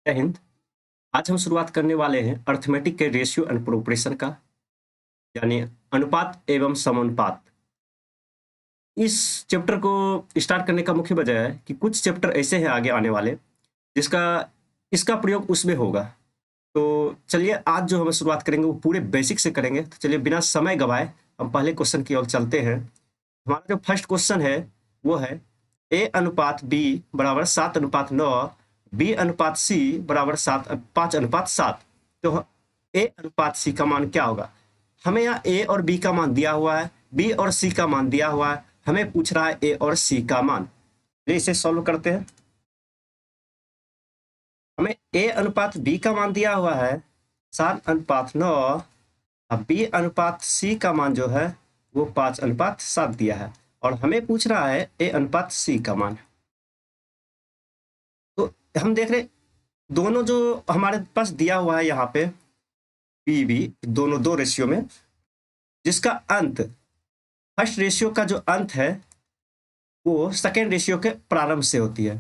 जय हिंद। आज हम शुरुआत करने वाले हैं अर्थमेटिक के रेशियो एंड प्रोपोर्शन का, यानी अनुपात एवं समानुपात। इस चैप्टर को स्टार्ट करने का मुख्य वजह है कि कुछ चैप्टर ऐसे हैं आगे आने वाले जिसका इसका प्रयोग उसमें होगा। तो चलिए आज जो हम शुरुआत करेंगे वो पूरे बेसिक से करेंगे। तो चलिए बिना समय गवाए हम पहले क्वेश्चन की ओर चलते हैं। हमारा जो फर्स्ट क्वेश्चन है वो है ए अनुपात बी बराबर 7:9, बी अनुपात सी बराबर 5:7। तो ए अनुपात सी का मान क्या होगा? हमें यहाँ ए और बी का मान दिया हुआ है, बी और सी का मान दिया हुआ है, हमें पूछ रहा है ए और सी का मान। तो इसे सॉल्व करते हैं। हमें ए अनुपात बी का मान दिया हुआ है 7:9 और बी अनुपात सी का मान जो है वो 5:7 दिया है और हमें पूछ रहा है ए अनुपात सी का मान। तो हम देख रहे दोनों जो हमारे पास दिया हुआ है यहाँ पे पी बी, दोनों दो रेशियो में, जिसका अंत फर्स्ट रेशियो का जो अंत है वो सेकेंड रेशियो के प्रारंभ से होती है,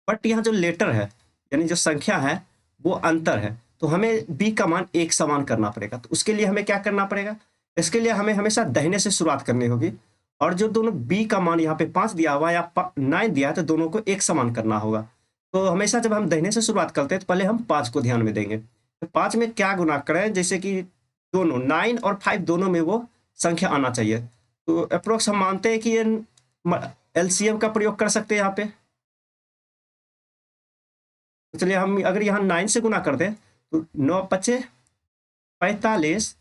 बट यहाँ जो लेटर है यानी जो संख्या है वो अंतर है। तो हमें b का मान एक समान करना पड़ेगा। तो उसके लिए हमें क्या करना पड़ेगा? इसके लिए हमें हमेशा दाहिने से शुरुआत करनी होगी और जो दोनों b का मान यहाँ पे 5 दिया हुआ है या 9 दिया है तो दोनों को एक समान करना होगा। तो हमेशा जब हम दाहिने से शुरुआत करते हैं तो पहले हम 5 को ध्यान में देंगे। तो 5 में क्या गुना करें, जैसे कि दोनों 9 और 5 दोनों में वो संख्या आना चाहिए। तो अप्रोक्स हम मानते हैं कि ये एलसीएम का प्रयोग कर सकते हैं यहाँ पे। तो चलिए हम अगर यहाँ 9 से गुना कर दें तो 9 × 5 = 45।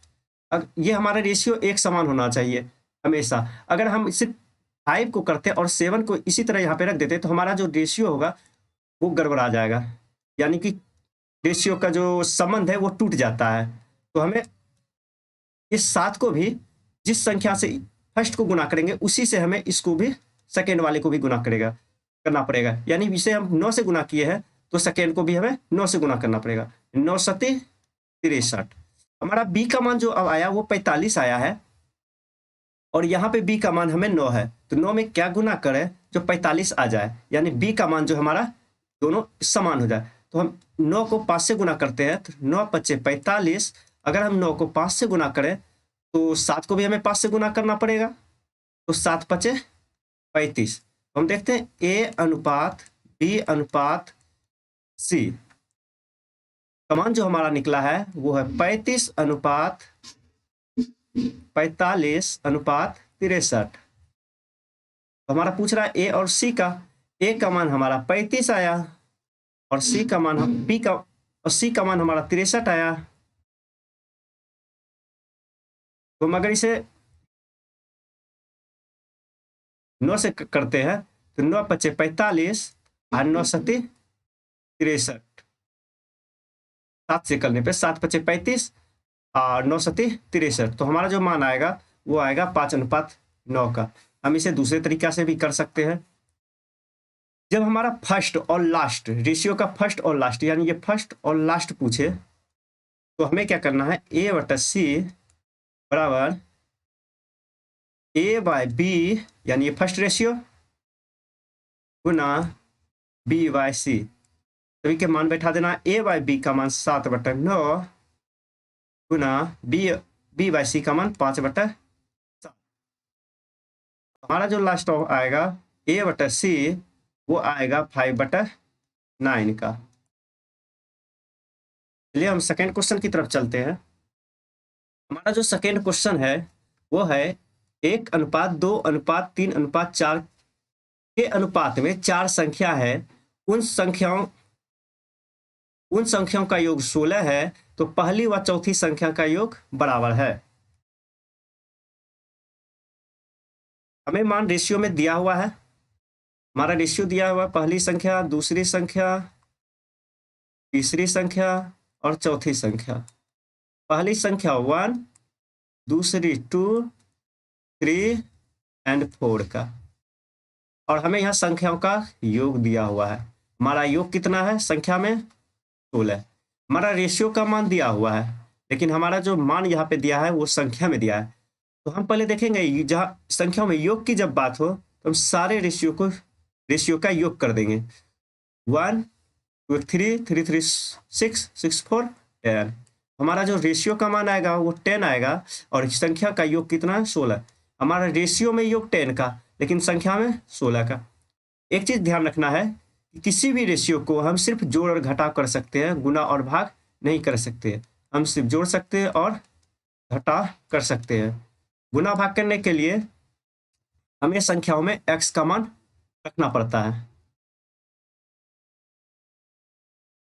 ये हमारा रेशियो एक समान होना चाहिए हमेशा। अगर हम इसे 5 को करते और 7 को इसी तरह यहाँ पे रख देते तो हमारा जो रेशियो होगा वो गड़बड़ा जाएगा, यानी कि रेशियो का जो संबंध है वो टूट जाता है। तो हमें इस 7 को भी जिस संख्या से फर्स्ट को गुना करेंगे उसी से हमें इसको भी सेकेंड वाले को भी गुना करना पड़ेगा। यानी इसे हम 9 से गुना किए हैं तो सेकेंड को भी हमें 9 से गुना करना पड़ेगा। 9 × 7 = 63। हमारा बी का मान जो अब आया वो 45 आया है और यहाँ पे बी का मान हमें 9 है। तो 9 में क्या गुना करें जो 45 आ जाए, यानी बी का मान जो हमारा दोनों समान हो जाए। तो हम 9 को 5 से गुना करते हैं तो 9 × 5 = 45। अगर हम 9 को 5 से गुना करें तो 7 को भी हमें 5 से गुना करना पड़ेगा। तो 7 × 5 = 35। हम देखते हैं ए अनुपात बी अनुपात सी का मान जो हमारा निकला है वो है 45:63। हमारा पूछ रहा है ए और सी का। ए का मान हमारा 35 आया और सी का मान सी का मान हमारा 63 आया। तो हम अगर इसे 9 से करते हैं तो 9 × 5 = 45 और 9 × 7 = 63। 7 से करने पे 7 × 5 = 35 और 9 × 7 = 63। तो हमारा जो मान आएगा वो आएगा 5:9 का। हम इसे दूसरे तरीका से भी कर सकते हैं। जब हमारा फर्स्ट और लास्ट रेशियो का फर्स्ट और लास्ट यानी ये फर्स्ट और लास्ट पूछे तो हमें क्या करना है, A/C बराबर A/B यानी ये फर्स्ट रेशियो गुना B/C। सभी के मान बैठा देना। A/B का मान 7/9 गुना B/C का मान 5/7। हमारा जो लास्ट आएगा A/C वो आएगा 5/9 का। चलिए हम सेकेंड क्वेश्चन की तरफ चलते हैं। हमारा जो सेकेंड क्वेश्चन है वो है 1:2:3:4 के अनुपात में 4 संख्या है। उन संख्याओं का योग 16 है तो पहली व चौथी संख्या का योग बराबर है। हमें मान रेशियो में दिया हुआ है। हमारा रेशियो दिया हुआ है पहली संख्या, दूसरी संख्या, तीसरी संख्या और चौथी संख्या। पहली संख्या 1, दूसरी 2, 3 और 4 का, और हमें यहाँ संख्याओं का योग दिया हुआ है। हमारा योग कितना है संख्या में? 16। हमारा रेशियो का मान दिया हुआ है लेकिन हमारा जो मान यहाँ पे दिया है वो संख्या में दिया है। तो हम पहले देखेंगे जहाँ संख्याओं में योग की जब बात हो तो हम सारे रेशियो का योग कर देंगे। 1 2 3 3 3 6 6 4 10। हमारा जो रेशियो का मान आएगा वो 10 आएगा और संख्या का योग कितना है 16। हमारा रेशियो में योग 10 का लेकिन संख्या में 16 का। एक चीज ध्यान रखना है कि किसी भी रेशियो को हम सिर्फ जोड़ और घटाव कर सकते हैं, गुना और भाग नहीं कर सकते। हम सिर्फ जोड़ सकते हैं और घटा कर सकते हैं। गुना भाग करने के लिए हमें संख्याओं में x का मान रखना पड़ता है।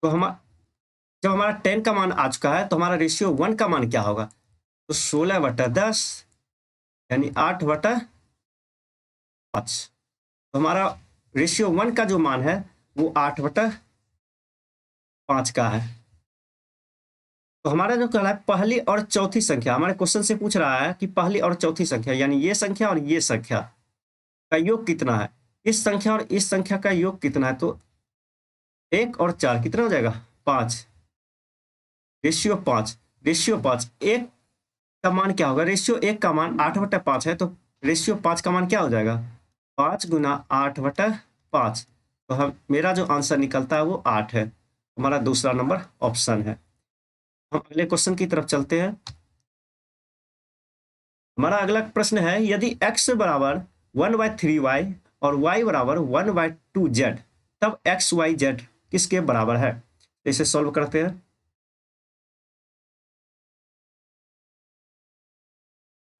तो हम जब हमारा 10 का मान आ चुका है तो हमारा रेशियो 1 का मान क्या होगा? तो 16/10 यानी 8/5। तो हमारा रेशियो 1 का जो मान है वो 8/5 का है। तो हमारा जो कहला है पहली और चौथी संख्या, हमारे क्वेश्चन से पूछ रहा है कि पहली और चौथी संख्या यानी ये संख्या और ये संख्या का योग कितना है। इस संख्या और इस संख्या का योग कितना है? तो 1 और 4 कितना हो जाएगा? 5। Ratio 5, ratio 5। 1 का मान क्या होगा? रेशियो 1 का मान 8/5 है तो रेशियो 5 का मान क्या हो जाएगा? 5 गुना 8/5। तो हम मेरा जो आंसर निकलता है वो 8 है। हमारा दूसरा नंबर ऑप्शन है। हम अगले क्वेश्चन की तरफ चलते हैं। हमारा अगला प्रश्न है यदि x बराबर 1/3y और y बराबर 1/2z तब x y z किसके बराबर है? इसे सॉल्व करते हैं।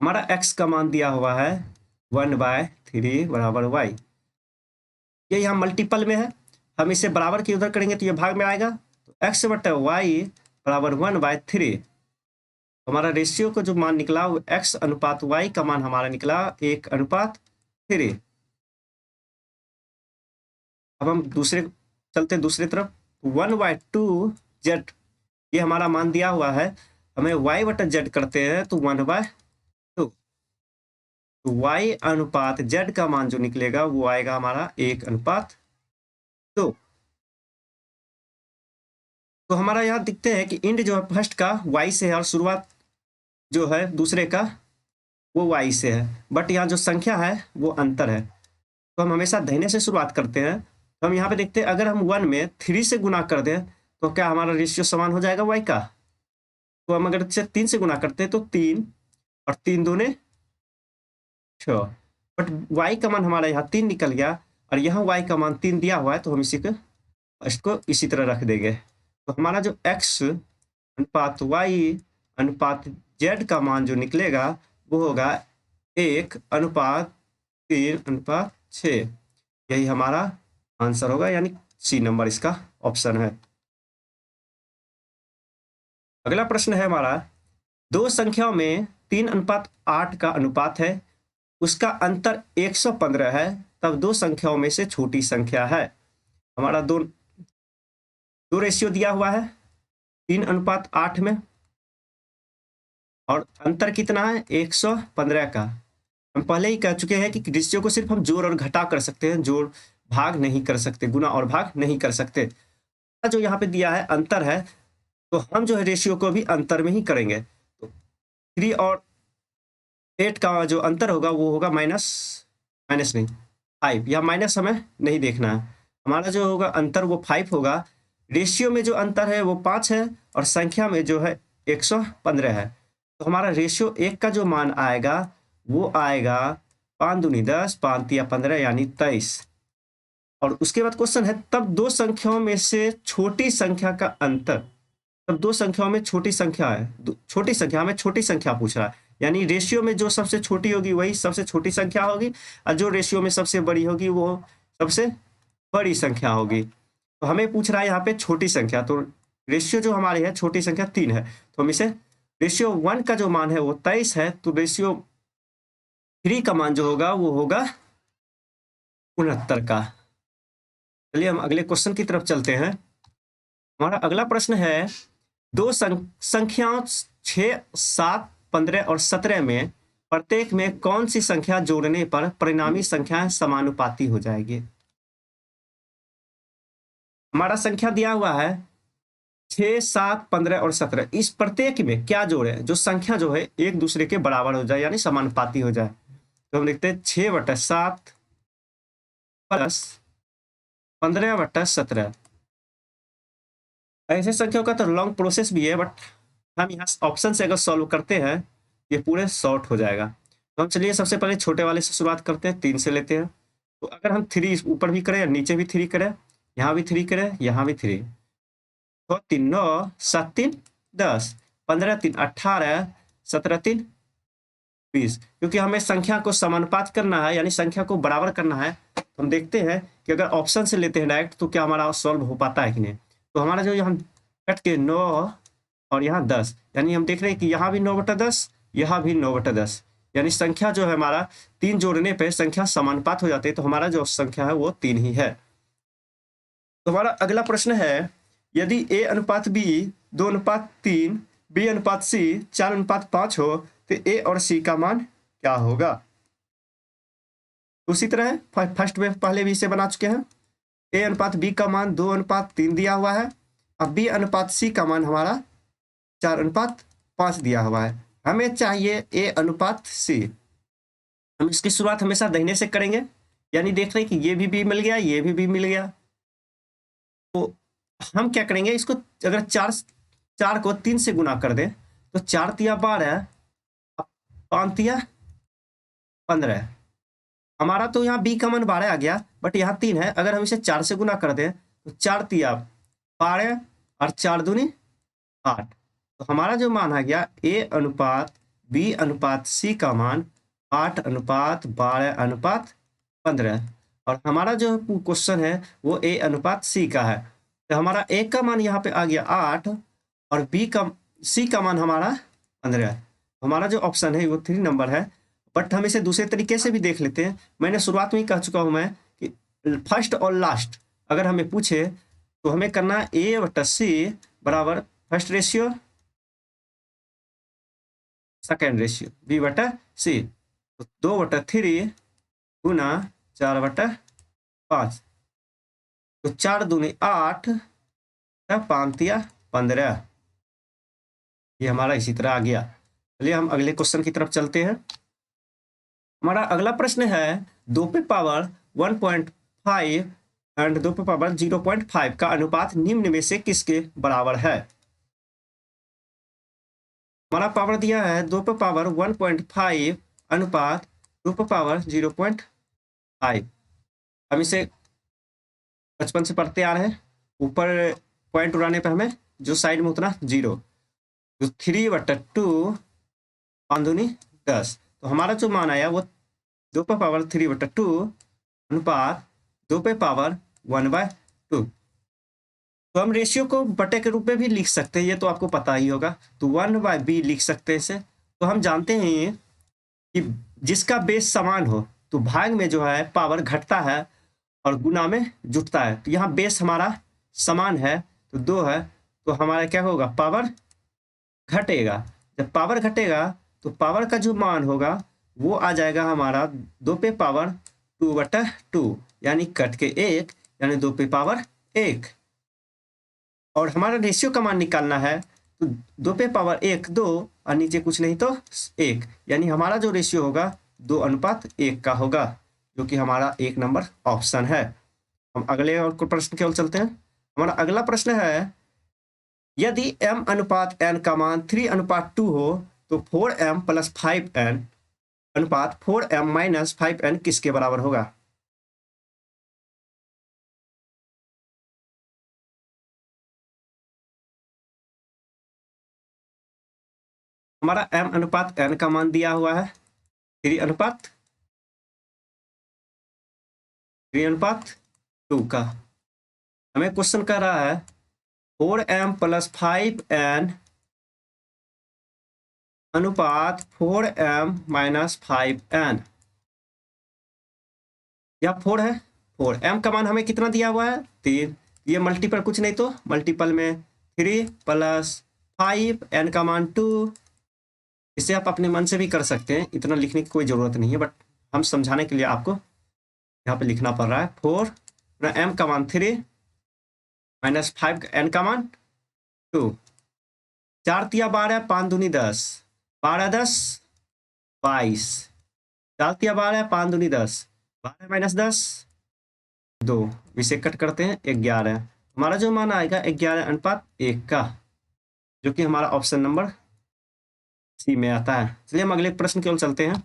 हमारा x का मान दिया हुआ है 1/3 बराबर y। ये यहाँ मल्टीपल में है, हम इसे बराबर की उधर करेंगे तो ये भाग में आएगा। तो x बटा y बराबर 1/3। हमारा रेशियो का जो मान निकला वो x अनुपात y का मान हमारा निकला 1/3। अब हम चलते दूसरे तरफ। 1/2z ये हमारा मान दिया हुआ है, हमें y/z करते हैं तो 1/2। तो y अनुपात z का मान जो निकलेगा वो आएगा हमारा 1/2। तो हमारा यहाँ दिखते हैं कि इंड जो है फर्स्ट का y से है और शुरुआत जो है दूसरे का वो y से है, बट यहाँ जो संख्या है वो अंतर है। तो हम हमेशा दाहिने से शुरुआत करते हैं। तो हम यहाँ पे देखते हैं अगर हम 1 में 3 से गुना कर दें तो क्या हमारा रेशियो समान हो जाएगा y का? तो हम अगर इसे 3 से गुना करते हैं तो 3 और 3 दूने 6। बट y का मान हमारा यहाँ 3 निकल गया और यहाँ y का मान 3 दिया हुआ है तो हम इसको इसी तरह रख देंगे। तो हमारा जो x अनुपात y अनुपात z का मान जो निकलेगा वो होगा 1/3/6। यही हमारा आंसर होगा, यानी सी नंबर इसका ऑप्शन है। अगला प्रश्न है हमारा, दो संख्याओं में 3:8 का अनुपात है, उसका अंतर 115 है, तब दो संख्याओं में से छोटी संख्या है। हमारा दो रेशियो दिया हुआ है 3:8 में और अंतर कितना है 115 का। हम पहले ही कह चुके हैं कि रेशियो को सिर्फ हम जोड़ और घटा कर सकते हैं, जोड़ भाग नहीं कर सकते, गुना और भाग नहीं कर सकते। जो यहाँ पे दिया है अंतर है तो हम जो है रेशियो को भी अंतर में ही करेंगे। तो 3 और 8 का जो अंतर होगा वो होगा माइनस नहीं 5। यह माइनस हमें नहीं देखना है, हमारा जो होगा अंतर वो 5 होगा। रेशियो में जो अंतर है वो 5 है और संख्या में जो है 115 है। तो हमारा रेशियो 1 का जो मान आएगा वो आएगा 5 दूनी 10, 5 तिया 15 यानी 23। और उसके बाद क्वेश्चन है तब दो संख्याओं में से छोटी संख्या का अंतर। तब दो संख्याओं में छोटी संख्या है, छोटी संख्या हमें छोटी संख्या पूछ रहा है, यानी रेशियो में जो सबसे छोटी होगी वही सबसे छोटी संख्या होगी और जो रेशियो में सबसे बड़ी होगी वो सबसे बड़ी संख्या होगी। तो हमें पूछ रहा है यहाँ पे छोटी संख्या, तो रेशियो जो हमारी है छोटी संख्या 3 है, तो हम इसे रेशियो 1 का जो मान है वो 23 है, तो रेशियो 3 का मान जो होगा वो होगा 69 का। चलिए हम अगले क्वेश्चन की तरफ चलते हैं। हमारा अगला प्रश्न है दो संख्याओं 6, 7, 15 और 17 में प्रत्येक में कौन सी संख्या जोड़ने पर परिणामी संख्याएं समानुपाती हो जाएगी। हमारा संख्या दिया हुआ है 6, 7, 15 और 17। इस प्रत्येक में क्या जोड़े जो संख्या जो है एक दूसरे के बराबर हो जाए यानी समानुपाती हो जाए। तो हम लिखते हैं 6/7 प्लस 15/17 ऐसे संख्याओं का तो लॉन्ग प्रोसेस भी है, बट हम यहाँ ऑप्शन से अगर सॉल्व करते हैं ये पूरे शॉर्ट हो जाएगा। तो हम चलिए सबसे पहले छोटे वाले से शुरुआत करते हैं, 3 से लेते हैं। तो अगर हम 3 ऊपर भी करें नीचे भी 3 करें, यहाँ भी 3 करें, यहाँ भी 3, तो 3 9 7 3 10, 15 3 18, 17 3 20। क्योंकि हमें संख्या को समानुपात करना है, यानी संख्या को बराबर करना है, तो हम देखते हैं कि अगर ऑप्शन से लेते हैं डायरेक्ट तो क्या हमारा सॉल्व हो पाता है कि नहीं। तो हमारा जो यहाँ कट के 9 और यहाँ 10, यानी हम देख रहे हैं कि यहाँ भी 9/10, यहाँ भी 9/10, यानी संख्या जो है हमारा 3 जोड़ने पे संख्या समानुपात हो जाती है, तो हमारा जो संख्या है वो 3 ही है। तो हमारा अगला प्रश्न है, यदि A अनुपात B 2:3, B अनुपात C 4:5 हो तो A और C का मान क्या होगा। उसी तरह फर्स्ट में पहले भी इसे बना चुके हैं। A अनुपात B का मान 2:3 दिया हुआ है। अब B अनुपात C का मान हमारा 4:5 दिया हुआ है। हमें चाहिए A अनुपात C। हम इसकी शुरुआत हमेशा दाहिने से करेंगे, यानी देख रहे हैं कि ये भी मिल गया, ये भी मिल गया। तो हम क्या करेंगे, इसको अगर 4 को 3 से गुना कर दें तो 4 तिया 12, 5 तिया 15। हमारा तो यहाँ B का मान 12 आ गया, बट यहाँ 3 है। अगर हम इसे 4 से गुना कर दें तो 4 तिया 12 और 4 दूनी 8। तो हमारा जो मान आ गया A अनुपात B अनुपात C का मान 8:12:15। और हमारा जो क्वेश्चन है वो A अनुपात C का है। तो हमारा A का मान यहाँ पे आ गया 8 और C का मान हमारा 15। हमारा जो ऑप्शन है वो 3 नंबर है। बट हम इसे दूसरे तरीके से भी देख लेते हैं। मैंने शुरुआत में ही कह चुका हूँ मैं कि फर्स्ट और लास्ट अगर हमें पूछे तो हमें करना है A/C बराबर first ratio second ratio B/C। तो 2/3 गुना 4/5। तो 4 दूनी 8, 5 तिया 15। ये हमारा इसी तरह आ गया। चलिए हम अगले क्वेश्चन की तरफ चलते हैं। हमारा अगला प्रश्न है 2 पे पावर 1.5 एंड 2 पे पावर 0.5 का अनुपात निम्न में से किसके बराबर है। हमारा पावर दिया है 2 पे पावर 1.5 अनुपात 2 पे पावर 0.5। हम इसे बचपन से पढ़ते आ रहे हैं, ऊपर पॉइंट उड़ाने पर हमें जो साइड में उतना 0, तो 3/2 5 10। तो हमारा जो मान आया वो 2 पे पावर 3/2 अनुपात 2 पे पावर 1/2। तो हम रेशियो को बटे के रूप में भी लिख सकते हैं, ये तो आपको पता ही होगा। तो 1/b लिख सकते हैं इसे। तो हम जानते हैं कि जिसका बेस समान हो तो भाग में जो है पावर घटता है और गुना में जुटता है। तो यहाँ बेस हमारा समान है तो 2 है, तो हमारा क्या होगा, पावर घटेगा। जब पावर घटेगा तो पावर का जो मान होगा वो आ जाएगा हमारा 2 पे पावर 2/2, यानी कट के 1, यानी 2 पे पावर 1। और हमारा रेशियो का मान निकालना है तो 2 पे पावर 1 2 और नीचे कुछ नहीं तो 1, यानी हमारा जो रेशियो होगा 2:1 का होगा, जो कि हमारा 1 नंबर ऑप्शन है। हम अगले और प्रश्न की ओर चलते हैं। हमारा अगला प्रश्न है, यदि m अनुपात n का मान 3:2 हो तो 4m + 5n अनुपात 4m - 5n किसके बराबर होगा। हमारा m अनुपात n का मान दिया हुआ है 3:2 का। हमें क्वेश्चन कर रहा है 4m + 5n अनुपात 4m - 5n। यह 4 है, 4m का मान हमें कितना दिया हुआ है 3। ये मल्टीपल कुछ नहीं तो मल्टीपल में 3 + 5 n का मान 2। इसे आप अपने मन से भी कर सकते हैं, इतना लिखने की कोई ज़रूरत नहीं है, बट हम समझाने के लिए आपको यहाँ पे लिखना पड़ रहा है। 4 m का मान 3 - 5 n का मान 2। 4 तिया 12 5 दूनी 10, 12 10 22, 4 तिया 12 5 दूनी 10, 12 - 10 2, इसे कट करते हैं 11। हमारा जो मान आएगा 11:1 का, जो कि हमारा ऑप्शन नंबर सी में आता है। चलिए हम अगले प्रश्न की ओर चलते हैं।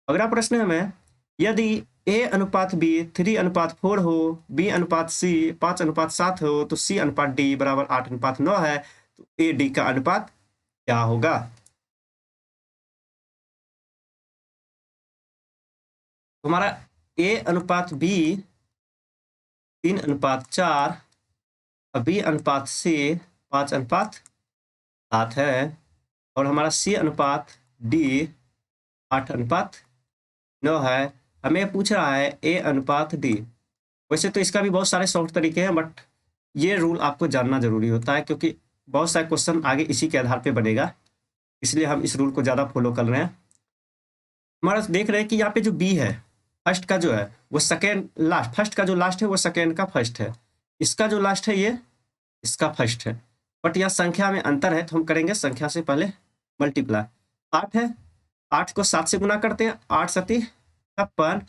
अगला प्रश्न है हमें, यदि A/B 3:4 हो, B/C 5:7 हो, तो C/D बराबर 8:9 है, तो AD का अनुपात क्या होगा? तो हमारा A/B 3:4 और B/C 5:7 है, और हमारा C/D 8:9 है। हमें पूछ रहा है A/D। वैसे तो इसका भी बहुत सारे शॉर्ट तरीके हैं, बट ये रूल आपको जानना जरूरी होता है, क्योंकि बहुत सारे क्वेश्चन आगे इसी के आधार पे बनेगा, इसलिए हम इस रूल को ज़्यादा फॉलो कर रहे हैं। हमारा देख रहे हैं कि यहाँ पे जो बी है, फर्स्ट का जो है वो सेकेंड लास्ट, फर्स्ट का जो लास्ट है वो सेकेंड का फर्स्ट है, इसका जो लास्ट है ये इसका फर्स्ट है, बट यहाँ संख्या में अंतर है, तो हम करेंगे संख्या से पहले मल्टीप्लाई। 8 है, 8 को 7 से गुना करते हैं, 8 सती 56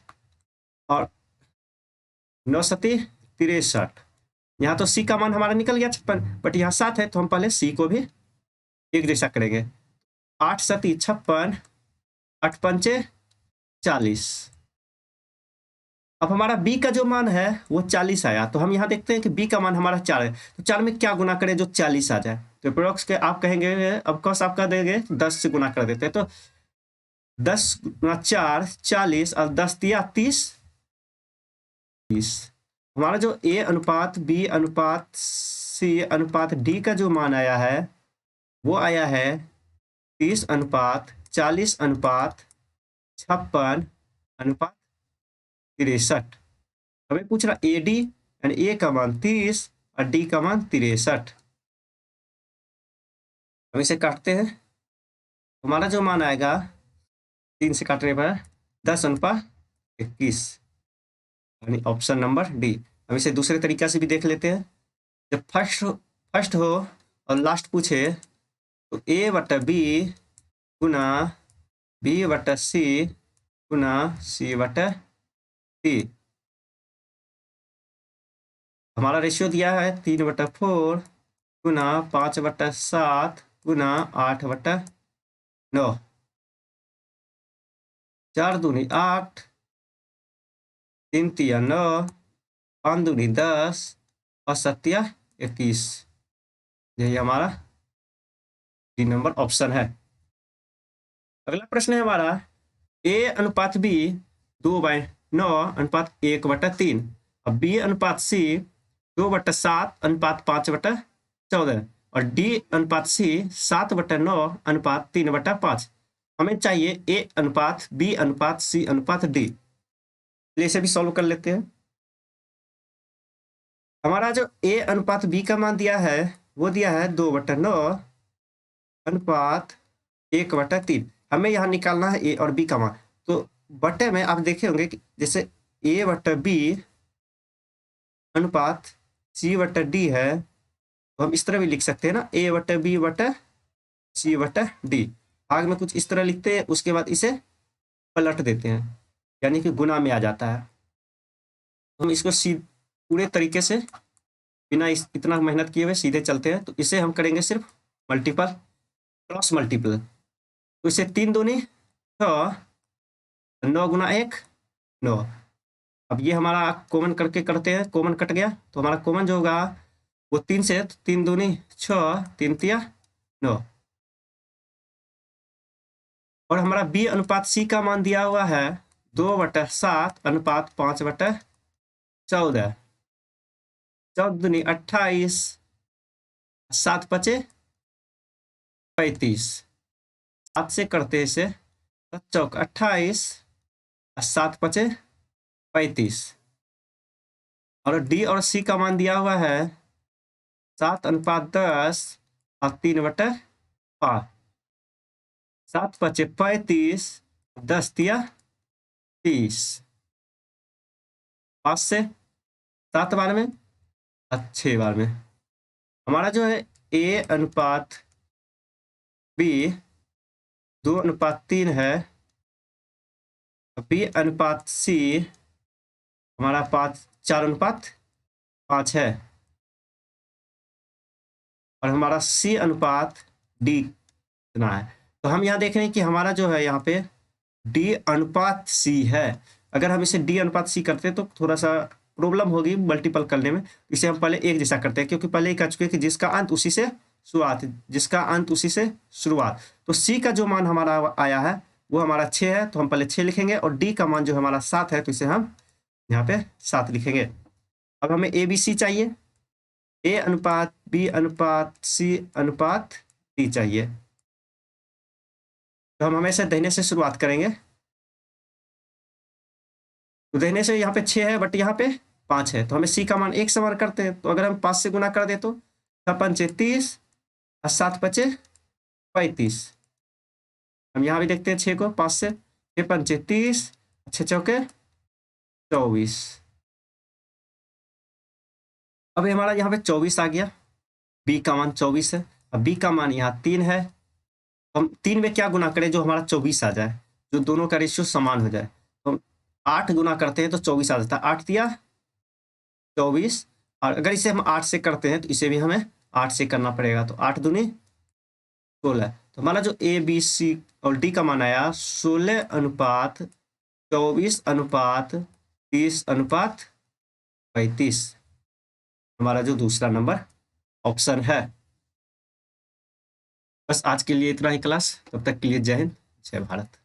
और 9 सती 63। यहाँ तो सी का मान हमारा निकल गया 56, बट यहाँ 7 है, तो हम पहले सी को भी एक जैसा करेंगे। 8 सती 56, 8 पंचे 40। अब हमारा b का जो मान है वो 40 आया, तो हम यहाँ देखते हैं कि b का मान हमारा 4 है, तो 4 में क्या गुना करें जो 40 आ जाए? तो अप्रोक्स के आप कहेंगे, अब कौस आप कह देंगे 10 से गुना कर देते हैं, तो 10 गुना 4 40 और 10 दिया 30। हमारा जो A/B/C/D का जो मान आया है वो आया है 30:40:56:63। हमें पूछ रहा AD यानी A का मान 30 और D का मान 63। हम इसे काटते हैं, हमारा जो मान आएगा 3 से काटने पर 10:21, यानी ऑप्शन नंबर डी। हम इसे दूसरे तरीका से भी देख लेते हैं। जब फर्स्ट हो और लास्ट पूछे तो A/B गुना B/C गुना C/D। हमारा रेशियो दिया है 3/4 गुना 5/7 गुना 8/9। 4 दूनी 8, 3 तिया 9, 5 दूनी 10 और 7 21। यही हमारा डी नंबर ऑप्शन है। अगला प्रश्न है हमारा A/B 2/9:1/3 और B/C 2/7:5/14 और D/C 7/9:3/5। हमें चाहिए A/B/C/D। इसे भी सॉल्व कर लेते हैं। हमारा जो A/B का मान दिया है वो दिया है 2/9:1/3। हमें यहाँ निकालना है A और B का मान। तो बटे में आप देखे होंगे कि जैसे A/B अनुपात C/D है, तो हम इस तरह भी लिख सकते हैं ना, A/B/C/D। आगे में कुछ इस तरह लिखते हैं, उसके बाद इसे पलट देते हैं, यानी कि गुना में आ जाता है। हम इसको पूरे तरीके से बिना इतना मेहनत किए हुए सीधे चलते हैं, तो इसे हम करेंगे सिर्फ मल्टीपल, क्रॉस मल्टीपल। तो इसे 3 दूनी 6, 9 गुना 1 9। अब ये हमारा कॉमन करके करते हैं, कॉमन कट गया, तो हमारा कॉमन जो होगा वो 3 से, 3 दूनी 6, 3 तिया 9। और हमारा B/C का मान दिया हुआ है 2/7:5/14। 14 दूनी 28, 7 पचे 35। 7 से करते इसे 7 चौक 28 और 7 पचे 35। और D और C का मान दिया हुआ है 7:10 और 3/5। 7 पचे 35, 10 तिया 30। 5 से 7 बार में और 6 बार में। हमारा जो है A/B 2:3 है, B/C हमारा 4:5 है। और हमारा C अनुपात D कितना है। तो हम यहाँ देख रहे हैं कि हमारा जो है यहाँ पे D अनुपात C है। अगर हम इसे D अनुपात C करते हैं तो थोड़ा सा प्रॉब्लम होगी मल्टीपल करने में। इसे हम पहले एक जैसा करते हैं, क्योंकि पहले ही कह चुके हैं कि जिसका अंत उसी से शुरुआत, जिसका अंत उसी से शुरुआत। तो C का जो मान हमारा आया है वो हमारा 6 है, तो हम पहले 6 लिखेंगे, और D का मान जो हमारा 7 है, तो इसे हम यहाँ पे 7 लिखेंगे। अब हमें ABC चाहिए, A अनुपात B अनुपात C अनुपात D चाहिए। तो हम हमेशा दाहिने से शुरुआत करेंगे। तो दाहिने से यहाँ पे 6 है, बट यहाँ पे 5 है, तो हमें C का मान 1 समान करते हैं। तो अगर हम 5 से गुना कर दे तो 6 पंचे 30 और 7 बचे 35। हम यहाँ भी देखते हैं 6 को, 5 से 6 पंचे 30, 6 चौके 24। अब हमारा यहाँ पे 24 आ गया। B का मान 24 है। अब B का मान यहाँ 3 है। हम 3 में क्या गुना करें जो हमारा 24 आ जाए, जो दोनों का रेशियो समान हो जाए। तो 8 गुना करते हैं तो 24 आ जाता है। 8 दिया 24, और अगर इसे हम 8 से करते हैं तो इसे भी हमें 8 से करना पड़ेगा। तो 8 दूनी 16। तो हमारा जो A B C और D का मान आया 16 अनुपात 24 अनुपात 30 अनुपात 35, हमारा जो दूसरा नंबर ऑप्शन है। बस आज के लिए इतना ही क्लास। तब तक के लिए जय हिंद, जय भारत।